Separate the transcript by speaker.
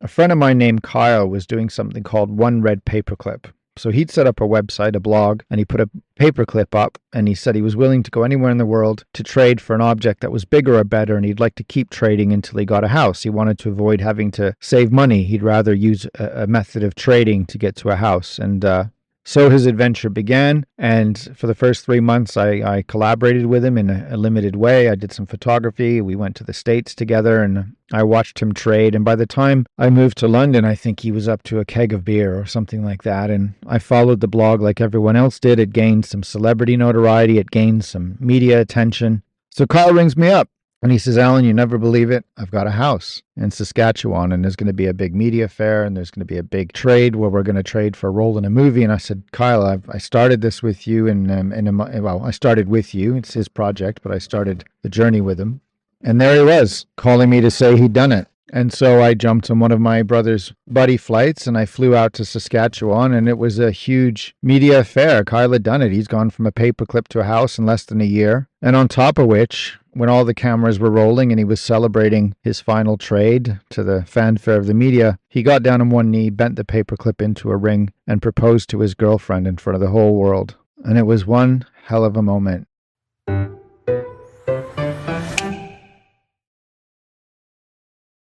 Speaker 1: A friend of mine named Kyle was doing something called One Red Paperclip. So he'd set up a website, a blog, and he put a paperclip up, and he said he was willing to go anywhere in the world to trade for an object that was bigger or better, and he'd like to keep trading until he got a house. He wanted to avoid having to save money. He'd rather use a method of trading to get to a house. And so his adventure began, and for the first 3 months, I collaborated with him in a limited way. I did some photography. We went to the States together, and I watched him trade. And by the time I moved to London, I think he was up to a keg of beer or something like that. And I followed the blog like everyone else did. It gained some celebrity notoriety. It gained some media attention. So Kyle rings me up. And he says, Allan, you never believe it. I've got a house in Saskatchewan, and there's going to be a big media fair, and there's going to be a big trade where we're going to trade for a role in a movie. And I said, Kyle, I started this with you, I started with you. It's his project, but I started the journey with him. And there he was, calling me to say he'd done it. And so I jumped on one of my brother's buddy flights, and I flew out to Saskatchewan, and it was a huge media affair. Kyle had done it. He's gone from a paperclip to a house in less than a year. And on top of which, when all the cameras were rolling and he was celebrating his final trade to the fanfare of the media, he got down on one knee, bent the paperclip into a ring, and proposed to his girlfriend in front of the whole world. And it was one hell of a moment.